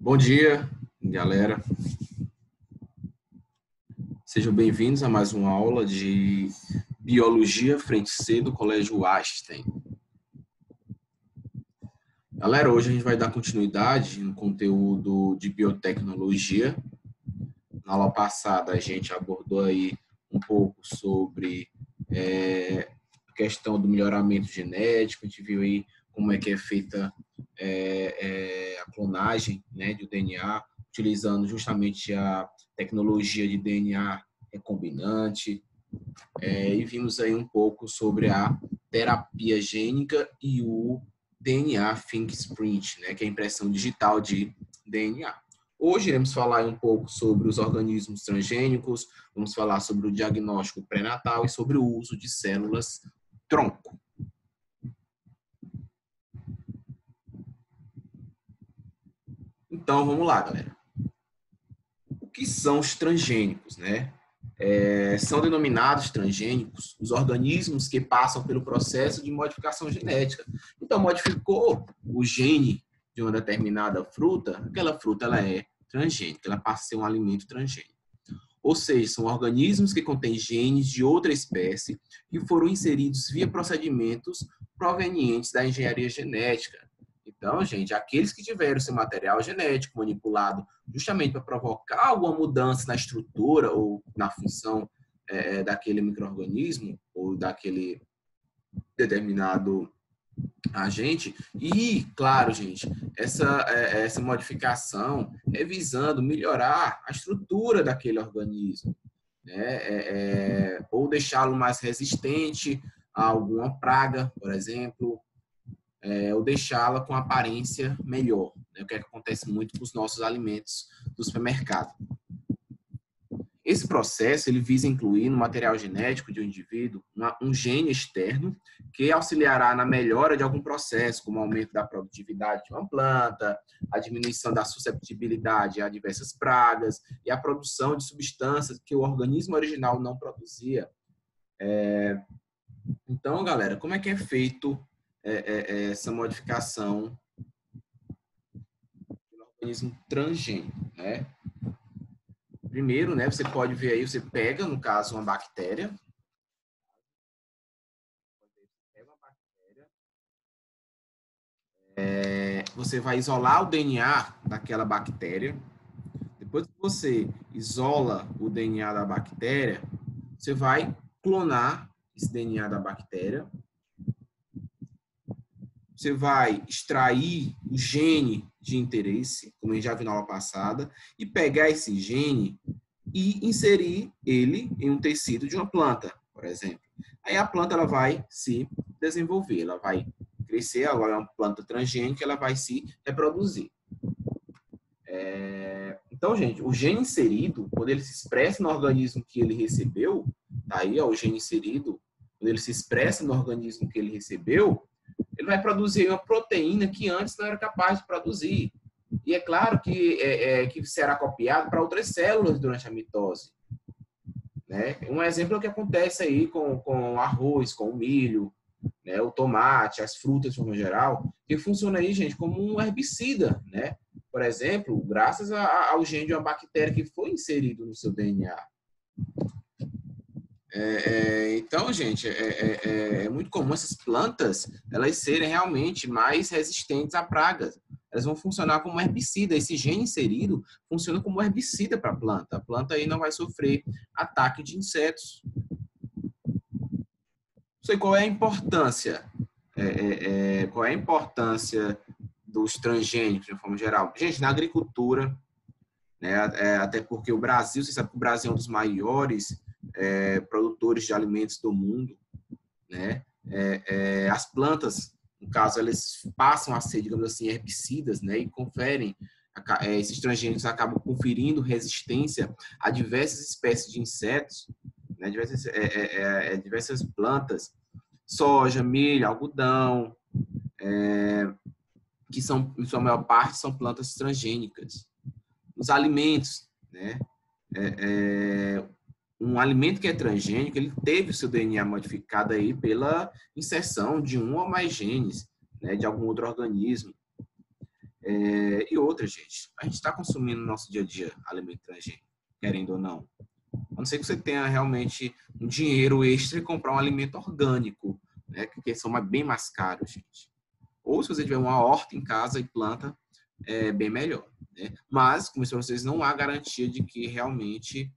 Bom dia, galera. Sejam bem-vindos a mais uma aula de Biologia Frente C do Colégio Einstein. Galera, hoje a gente vai dar continuidade no conteúdo de biotecnologia. Na aula passada a gente abordou aí um pouco sobre a questão do melhoramento genético, a gente viu aí como é que é feita a clonagem, né, do DNA, utilizando justamente a tecnologia de DNA recombinante, e vimos aí um pouco sobre a terapia gênica e o DNA fingerprint, né, que é a impressão digital de DNA. Hoje iremos falar um pouco sobre os organismos transgênicos, vamos falar sobre o diagnóstico pré-natal e sobre o uso de células tronco. Então, vamos lá, galera. O que são os transgênicos, né? São denominados transgênicos os organismos que passam pelo processo de modificação genética. Então, modificou o gene de uma determinada fruta, aquela fruta ela é transgênica, ela passa a ser um alimento transgênico. Ou seja, são organismos que contêm genes de outra espécie que foram inseridos via procedimentos provenientes da engenharia genética. Então, gente, aqueles que tiveram seu material genético manipulado justamente para provocar alguma mudança na estrutura ou na função daquele micro-organismo ou daquele determinado agente. E, claro, gente, essa modificação é visando melhorar a estrutura daquele organismo, né? Ou deixá-lo mais resistente a alguma praga, por exemplo, ou deixá-la com aparência melhor, né? O que acontece muito com os nossos alimentos do supermercado. Esse processo ele visa incluir no material genético de um indivíduo um gene externo que auxiliará na melhora de algum processo, como o aumento da produtividade de uma planta, a diminuição da susceptibilidade a diversas pragas e a produção de substâncias que o organismo original não produzia. Então, galera, como é que é feito essa modificação do organismo transgênico, né? Primeiro, né, você pode ver aí, você pega, no caso, uma bactéria. Você vai isolar o DNA daquela bactéria. Depois que você isola o DNA da bactéria, você vai clonar esse DNA da bactéria. Você vai extrair o gene de interesse, como a gente já viu na aula passada, e pegar esse gene e inserir ele em um tecido de uma planta, por exemplo. Aí a planta ela vai se desenvolver, ela vai crescer, agora é uma planta transgênica, ela vai se reproduzir. Então, gente, o gene inserido, quando ele se expressa no organismo que ele recebeu, tá aí, ó, o gene inserido, quando ele se expressa no organismo que ele recebeu, ele vai produzir uma proteína que antes não era capaz de produzir. E é claro que será copiado para outras células durante a mitose. Né? Um exemplo é o que acontece aí com o arroz, com o milho, né? O tomate, as frutas de forma geral, que funciona aí, gente, como um herbicida, né? Por exemplo, graças ao gene de uma bactéria que foi inserido no seu DNA. Então, gente, é muito comum essas plantas elas serem realmente mais resistentes a pragas. Elas vão funcionar como herbicida. Esse gene inserido funciona como herbicida para a planta. A planta aí não vai sofrer ataque de insetos. Não sei qual é a importância. Qual é a importância dos transgênicos, de uma forma geral? Gente, na agricultura, né, até porque o Brasil, você sabe que o Brasil é um dos maiores produtores de alimentos do mundo, né? As plantas, no caso, elas passam a ser, digamos assim, herbicidas, né? E conferem, esses transgênicos acabam conferindo resistência a diversas espécies de insetos, né? Diversas plantas, soja, milho, algodão, que são, em sua maior parte, são plantas transgênicas. Os alimentos, né? Um alimento que é transgênico, ele teve o seu DNA modificado aí pela inserção de um ou mais genes, né, de algum outro organismo. E outra, gente, a gente está consumindo no nosso dia a dia alimento transgênico, querendo ou não. A não ser que você tenha realmente um dinheiro extra e comprar um alimento orgânico, né? Que são bem mais caros, gente. Ou se você tiver uma horta em casa e planta, é bem melhor, né? Mas, como eu disse para vocês, não há garantia de que realmente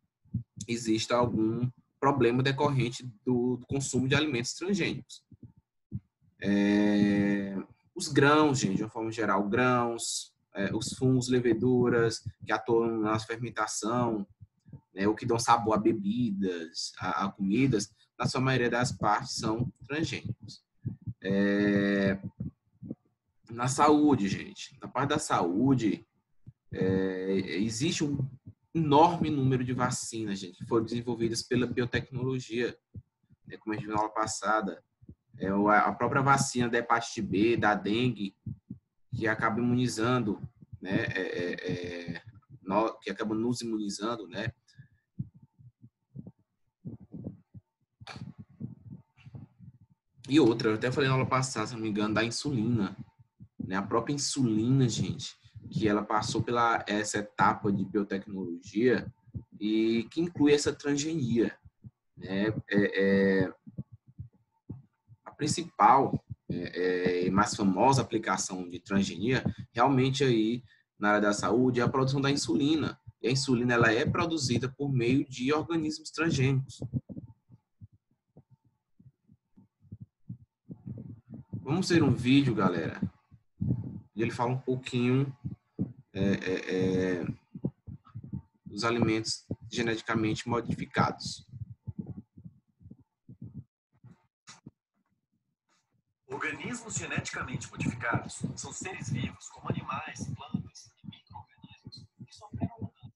exista algum problema decorrente do consumo de alimentos transgênicos. Os grãos, gente, de uma forma geral, grãos, os fungos, leveduras que atuam na fermentação, né, o que dão sabor a bebidas, a comidas, na sua maioria das partes são transgênicos. Na saúde, gente, na parte da saúde, existe um enorme número de vacinas, gente, que foram desenvolvidas pela biotecnologia, né, como a gente viu na aula passada. A própria vacina da hepatite B, da dengue, que acaba imunizando, né, que acaba nos imunizando, né. E outra, eu até falei na aula passada, se não me engano, da insulina, né, a própria insulina, gente, que ela passou pela essa etapa de biotecnologia e que inclui essa transgenia, né, a principal e mais famosa aplicação de transgenia realmente aí na área da saúde é a produção da insulina. E a insulina ela é produzida por meio de organismos transgênicos. Vamos ver um vídeo, galera, e ele fala um pouquinho dos alimentos geneticamente modificados. Organismos geneticamente modificados são seres vivos, como animais, plantas e micro-organismos, que sofreram mudanças.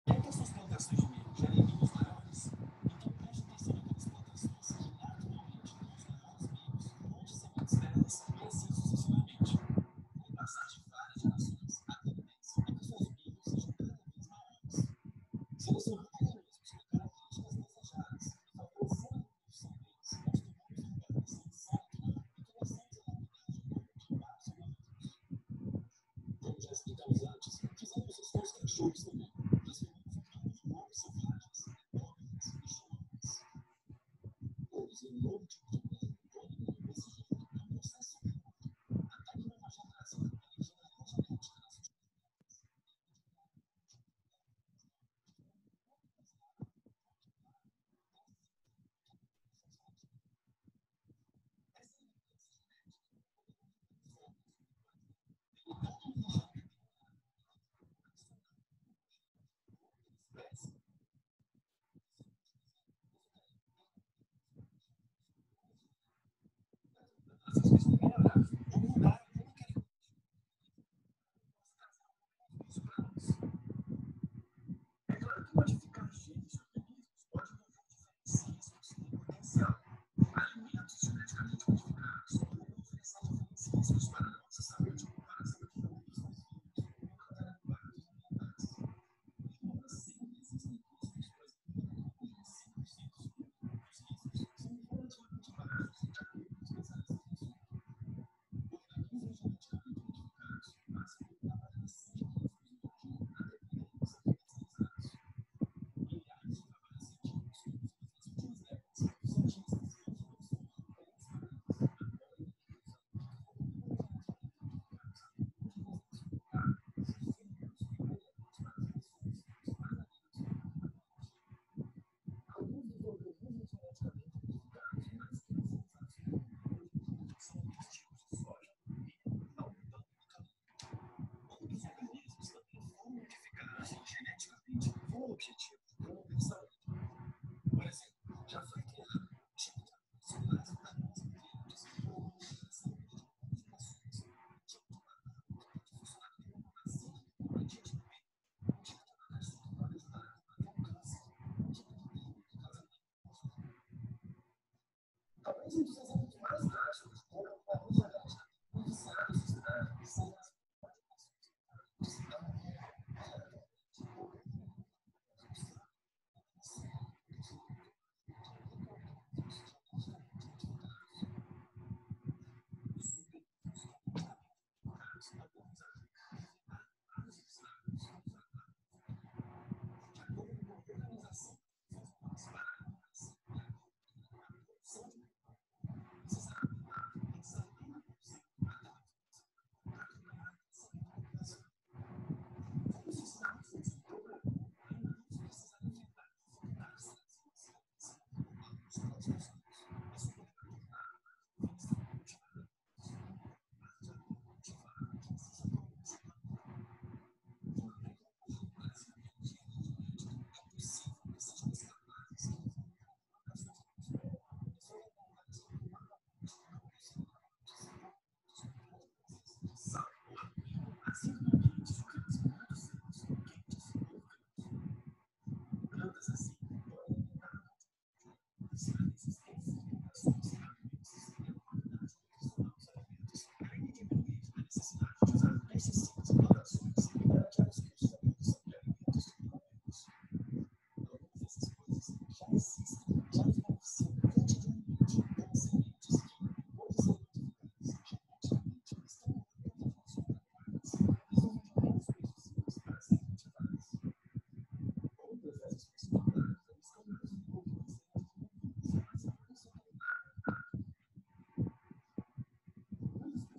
Quer que as suas plantações de milho gerem milhos maiores? Então preste atenção naquelas plantações que naturalmente produzem maiores milhos, onde sementes delas e assim sucessivamente. Com o passar de várias gerações, a tendência é que seus milhos sejam cada vez maiores. Selecionando organismos com características desejadas e favorecendo a reprodução deles, nós tomamos uma decisão sábia e começamos a adaptar genomamente vários organismos. Como já explicamos antes, fizemos isso com os cachorros também. Transformamos um campo de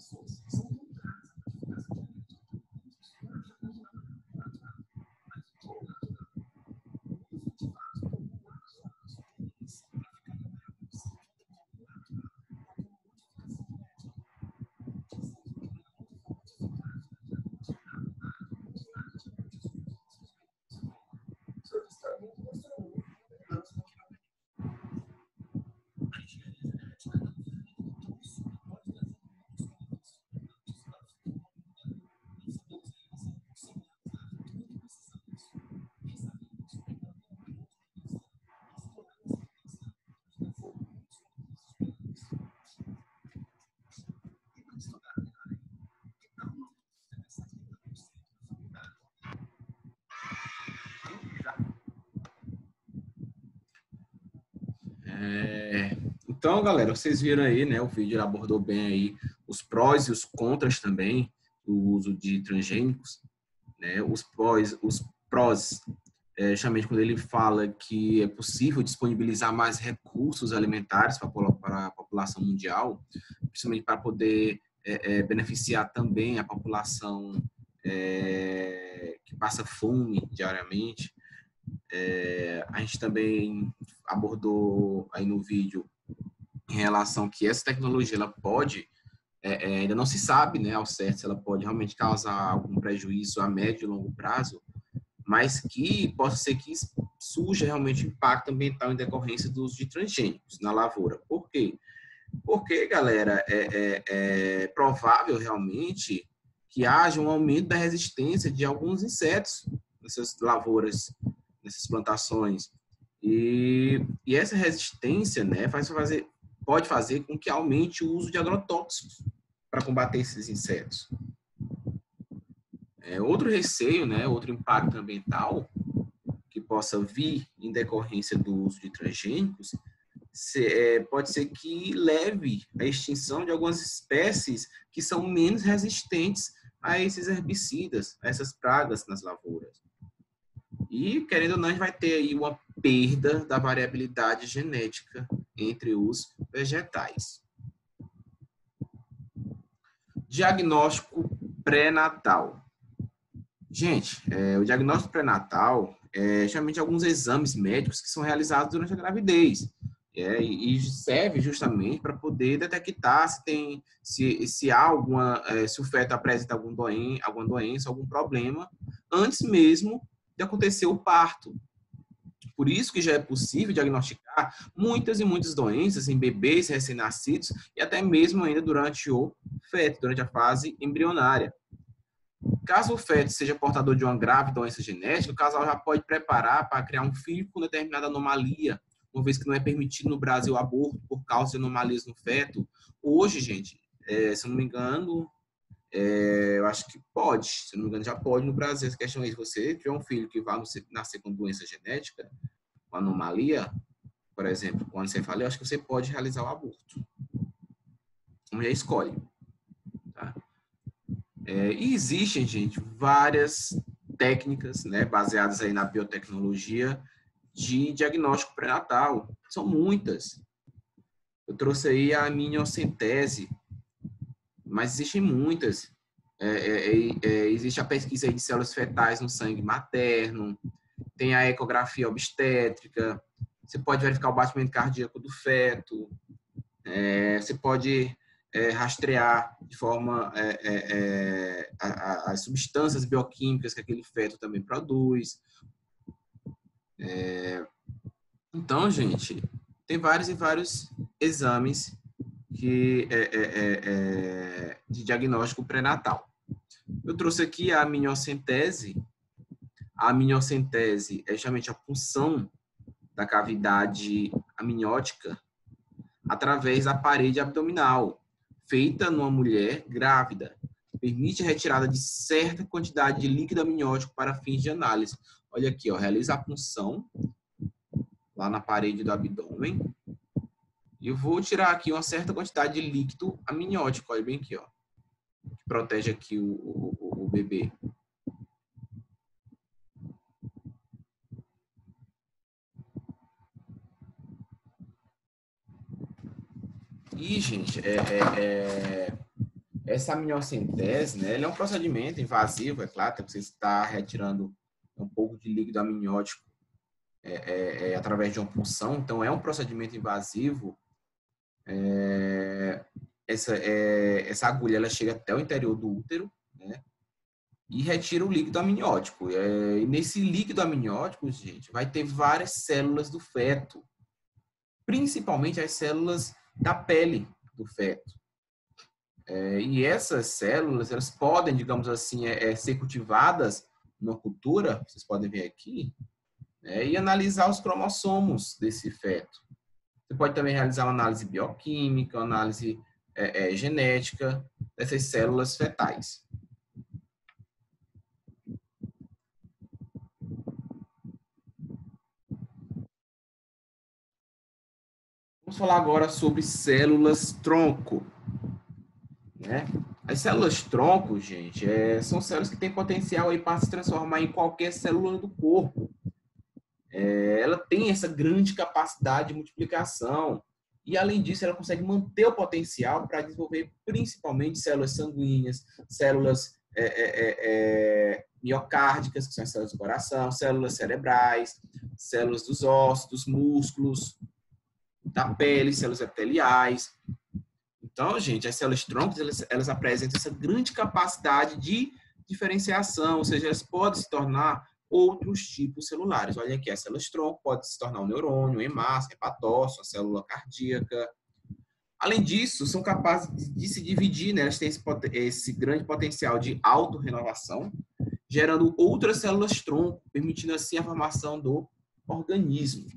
pessoas são contrárias à modificação genética de alimentos mas toda efetivados como humanos outros eles para ficar na maior versão de natural porque uma modificação genética Então, galera, vocês viram aí, né? O vídeo ele abordou bem aí os prós e os contras também do uso de transgênicos, né? Os prós, justamente quando ele fala que é possível disponibilizar mais recursos alimentares para a população mundial, principalmente para poder beneficiar também a população que passa fome diariamente. A gente também abordou aí no vídeo em relação que essa tecnologia ela pode, ainda não se sabe, né, ao certo se ela pode realmente causar algum prejuízo a médio e longo prazo, mas que possa ser que surja realmente impacto ambiental em decorrência do uso de transgênicos na lavoura. Por quê? Porque, galera, é provável realmente que haja um aumento da resistência de alguns insetos nessas lavouras, nessas plantações. E essa resistência, né, pode fazer com que aumente o uso de agrotóxicos para combater esses insetos. Outro receio, né, outro impacto ambiental que possa vir em decorrência do uso de transgênicos pode ser que leve à extinção de algumas espécies que são menos resistentes a esses herbicidas, a essas pragas nas lavouras. E, querendo ou não, a gente vai ter aí uma perda da variabilidade genética entre os vegetais. Diagnóstico pré-natal. Gente, o diagnóstico pré-natal é geralmente alguns exames médicos que são realizados durante a gravidez. E serve justamente para poder detectar se há se o feto apresenta alguma doença, algum problema, antes mesmo de acontecer o parto. Por isso que já é possível diagnosticar muitas e muitas doenças em bebês recém-nascidos e até mesmo ainda durante o feto, durante a fase embrionária. Caso o feto seja portador de uma grave doença genética, o casal já pode preparar para criar um filho com determinada anomalia, uma vez que não é permitido no Brasil aborto por causa de anomalias no feto. Hoje, gente, se eu não me engano, eu acho que pode, se eu não me engano, já pode no Brasil. Essa questão aí, se você tiver um filho que vai nascer com doença genética, com anomalia, por exemplo, com anencefalia, eu acho que você pode realizar o aborto. A mulher escolhe. Tá? E existem, gente, várias técnicas, né, baseadas aí na biotecnologia de diagnóstico pré-natal. São muitas. Eu trouxe aí a amniocentese, mas existem muitas. Existe a pesquisa aí de células fetais no sangue materno, tem a ecografia obstétrica, você pode verificar o batimento cardíaco do feto, você pode rastrear de forma as substâncias bioquímicas que aquele feto também produz. Então, gente, tem vários e vários exames de diagnóstico pré-natal. Eu trouxe aqui a amniocentese. A amniocentese é justamente a punção da cavidade amniótica através da parede abdominal, feita numa mulher grávida. Permite a retirada de certa quantidade de líquido amniótico para fins de análise. Olha aqui, ó, realiza a punção lá na parede do abdômen. E eu vou tirar aqui uma certa quantidade de líquido amniótico, olha bem aqui, ó, que protege aqui o bebê. E, gente, Essa amniocentese, né, ele é um procedimento invasivo, é claro, que você está retirando um pouco de líquido amniótico através de uma punção, então é um procedimento invasivo. Essa agulha ela chega até o interior do útero, né, e retira o líquido amniótico. E nesse líquido amniótico, gente, vai ter várias células do feto, principalmente as células da pele do feto. E essas células, elas podem, digamos assim, ser cultivadas na cultura, vocês podem ver aqui, e analisar os cromossomos desse feto. Você pode também realizar uma análise bioquímica, uma análise genética dessas células fetais. Vamos falar agora sobre células tronco, né? As células tronco, gente, são células que têm potencial para se transformar em qualquer célula do corpo. Ela tem essa grande capacidade de multiplicação e, além disso, ela consegue manter o potencial para desenvolver principalmente células sanguíneas, células miocárdicas, que são as células do coração, células cerebrais, células dos ossos, dos músculos, da pele, células epiteliais. Então, gente, as células troncos, elas apresentam essa grande capacidade de diferenciação, ou seja, elas podem se tornar outros tipos celulares. Olha aqui, as células tronco podem se tornar um neurônio, um hemácia, hepatócito, uma célula cardíaca. Além disso, são capazes de se dividir, né? Elas têm esse grande potencial de autorrenovação, gerando outras células tronco, permitindo assim a formação do organismo.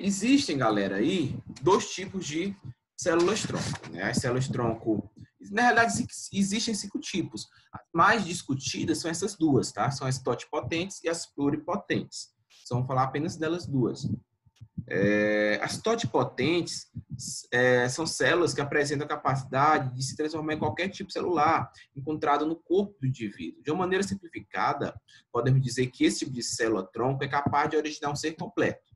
Existem, galera, aí dois tipos de células tronco, né? As células tronco, na realidade, existem 5 tipos. As mais discutidas são essas duas, tá? São as totipotentes e as pluripotentes. Então, vamos falar apenas delas duas. As totipotentes são células que apresentam a capacidade de se transformar em qualquer tipo celular encontrado no corpo do indivíduo. De uma maneira simplificada, podemos dizer que esse tipo de célula tronco é capaz de originar um ser completo.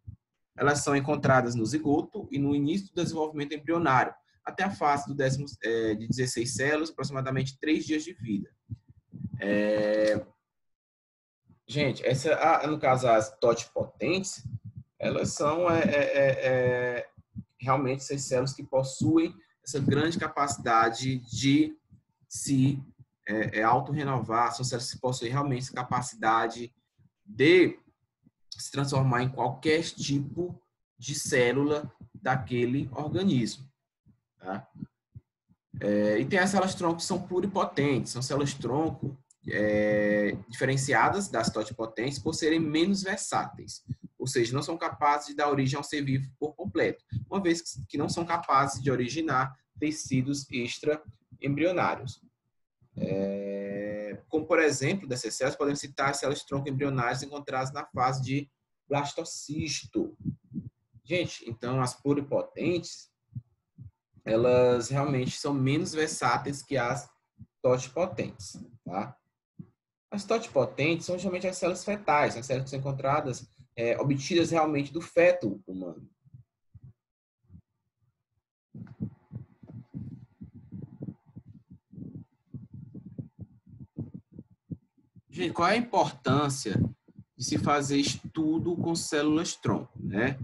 Elas são encontradas no zigoto e no início do desenvolvimento embrionário, até a fase de 16 células, aproximadamente 3 dias de vida. Gente, no caso, as totipotentes, elas são realmente essas células que possuem essa grande capacidade de se autorrenovar, são células que possuem realmente essa capacidade de se transformar em qualquer tipo de célula daquele organismo. Tá? E tem as células tronco que são pluripotentes, são células tronco diferenciadas das totipotentes por serem menos versáteis, ou seja, não são capazes de dar origem ao ser vivo por completo, uma vez que não são capazes de originar tecidos extraembrionários. Como, por exemplo, dessas células, podemos citar as células tronco embrionárias encontradas na fase de blastocisto. Gente, então as pluripotentes, elas realmente são menos versáteis que as totipotentes, tá? As totipotentes são geralmente as células fetais, as células que são encontradas, obtidas realmente do feto humano. Gente, qual é a importância de se fazer estudo com células tronco, né?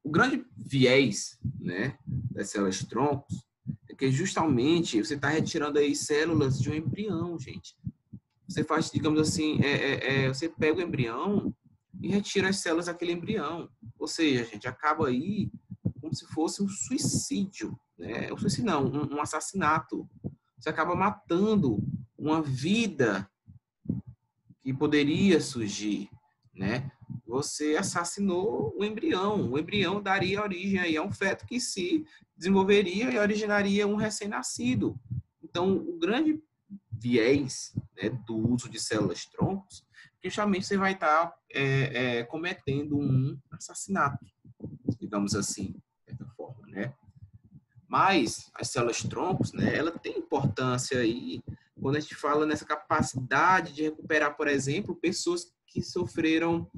O grande viés, né, das células troncos é que justamente você está retirando aí células de um embrião, gente. Você faz, digamos assim, você pega o embrião e retira as células daquele embrião. Ou seja, a gente acaba aí como se fosse um suicídio, né? Um suicídio não, um assassinato. Você acaba matando uma vida que poderia surgir, né? Você assassinou o embrião daria origem aí a um feto que se desenvolveria e originaria um recém-nascido. Então, o grande viés, né, do uso de células troncos, que justamente você vai estar cometendo um assassinato, digamos assim, de certa forma, né? Mas as células troncos, né, ela tem importância aí quando a gente fala nessa capacidade de recuperar, por exemplo, pessoas que sofreram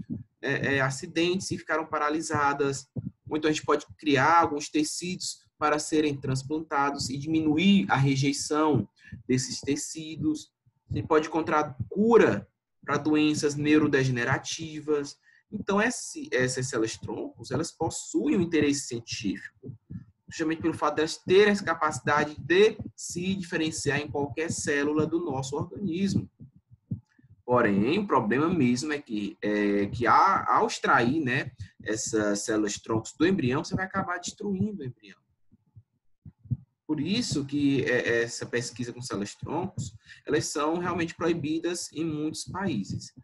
acidentes e ficaram paralisadas, ou então a gente pode criar alguns tecidos para serem transplantados e diminuir a rejeição desses tecidos. A gente pode encontrar cura para doenças neurodegenerativas. Então, essas células-troncos, elas possuem um interesse científico, justamente pelo fato de elas terem essa capacidade de se diferenciar em qualquer célula do nosso organismo. Porém, o problema mesmo é que ao extrair, né, essas células-troncos do embrião, você vai acabar destruindo o embrião. Por isso que essa pesquisa com células-troncos, elas são realmente proibidas em muitos países.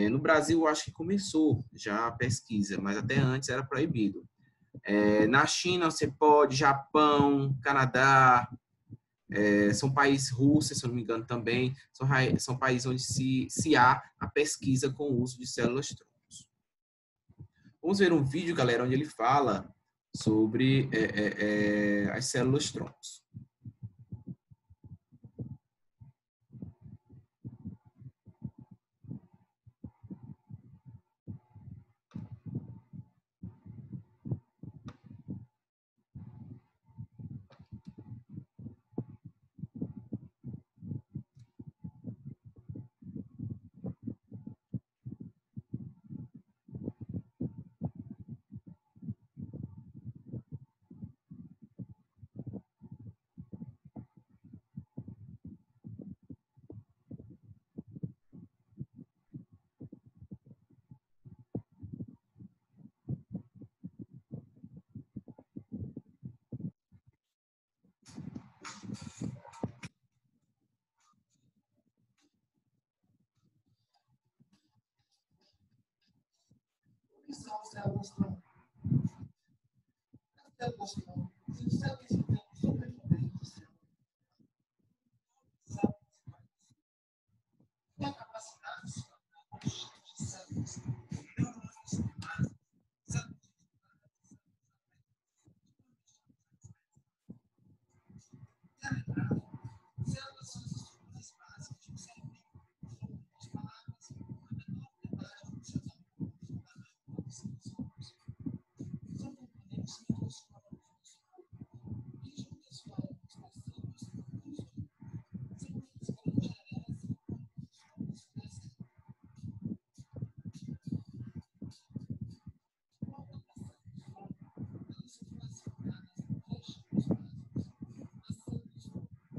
No Brasil, eu acho que começou já a pesquisa, mas até antes era proibido. Na China, você pode, Japão, Canadá, são países, Rússia, se eu não me engano também, são países onde se há a pesquisa com o uso de células-troncos. Vamos ver um vídeo, galera, onde ele fala sobre as células-troncos. Que são as células-tronco? As células-tronco são células que têm sobreviventes e a capacidade de se tornar conjunto de células. Células são as estruturas básicas de um ser vivo. Em outras palavras, a menor unidade funcional fundamental dos seres humanos. São componentes microscópicos e juntas formam os tecidos e os órgãos. São eles que interagem com os funções da célula. Quanto às células-tronco, elas são classificadas em três tipos básicos: as células-tronco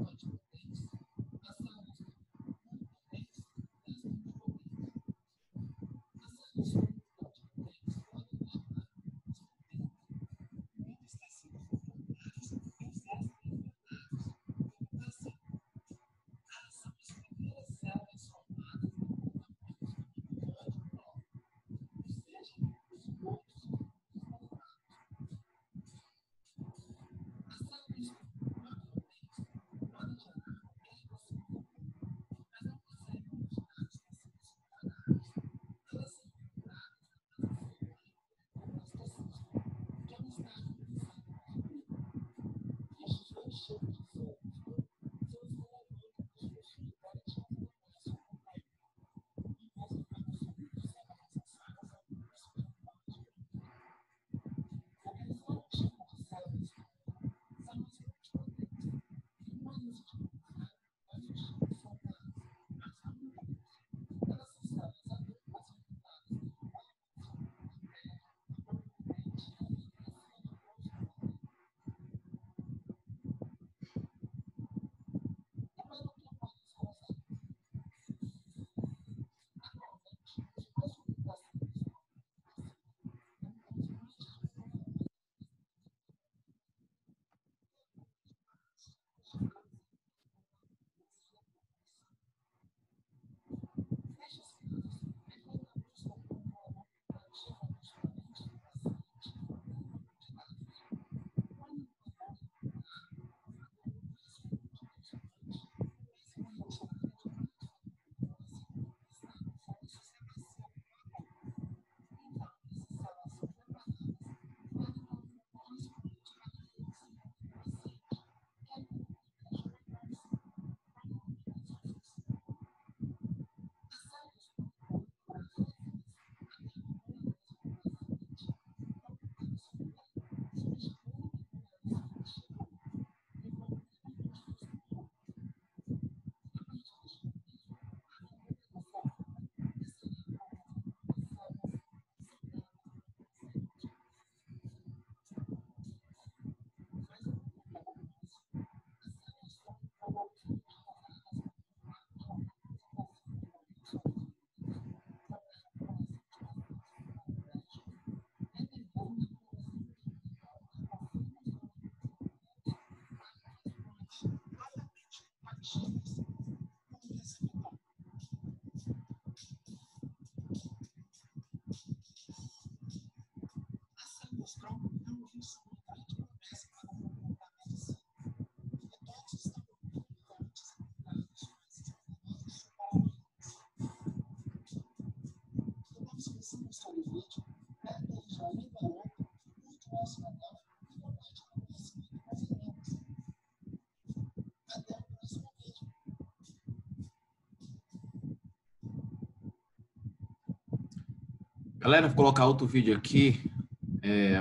Galera, vou colocar outro vídeo aqui.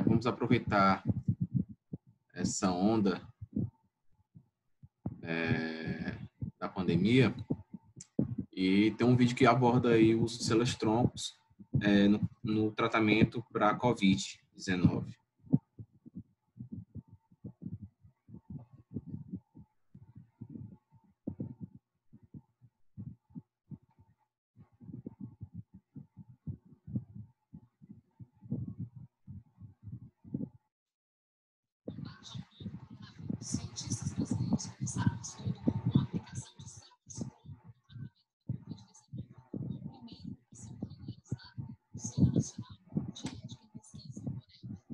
Vamos aproveitar essa onda da pandemia e tem um vídeo que aborda aí o uso de células-troncos no tratamento para a COVID-19. Cientistas brasileiros começaram um estudo com a aplicação de células no primeiro sendo realizado no Centro Nacional de Ética e Pesquisa, a AGI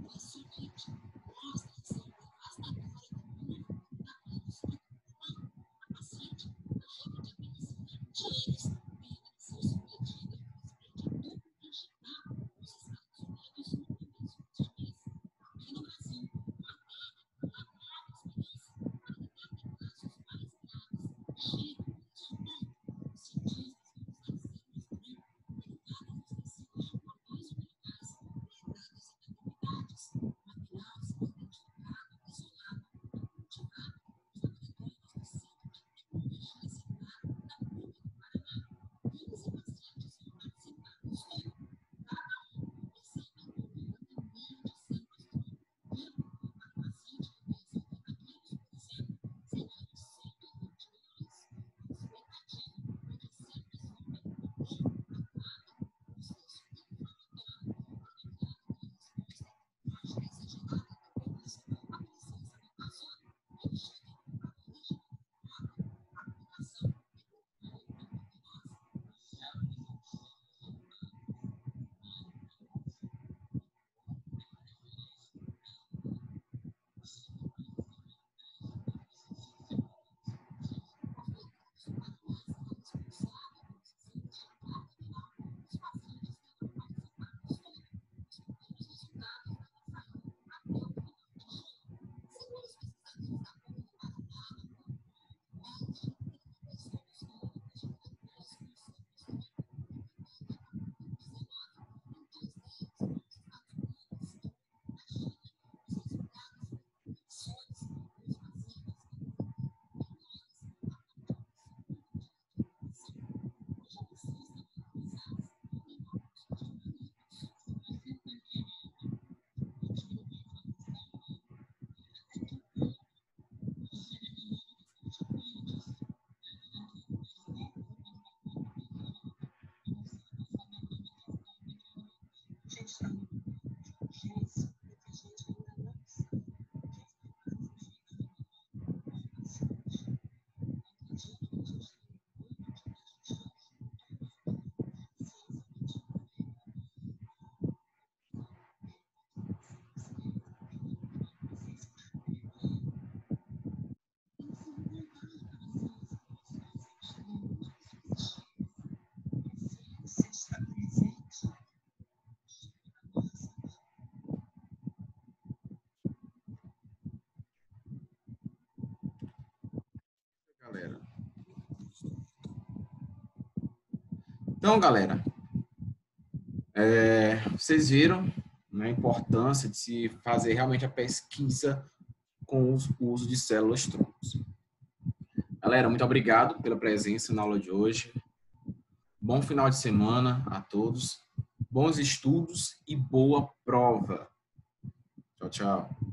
é a seguinte, mostra que são devastadora comum da paciente, a paciente, na época de aplicação de antirespiradores, são submetidas a um duplo injetável nos Estados Unidos no começo deste mês. Aqui no Brasil, a nova experiência para detectar casos mais graves chega neste ponto. Os cientistas vão estar sendo educados nos princípios de portões unicais, lembrando as atividades, material se identificado, isolado, cultivado nos laboratórios do Centro de Tecnologia Celular da PUC do Paraná. 15 pacientes vão participar do estudo, cada um recebendo um volume mínimo de células-tronco. A paciente de 10 quilos, por exemplo, seriam 120 milhões. A expectativa é que as células formem um processo inflamatório conectado com a resposta imunológica exagerada do organismo à presença do azônio, que cheguem à origem própria. A aplicação é pulmonar Galera. Então, galera, vocês viram, né, a importância de se fazer realmente a pesquisa com o uso de células-troncos. Galera, muito obrigado pela presença na aula de hoje. Bom final de semana a todos. Bons estudos e boa prova. Tchau, tchau.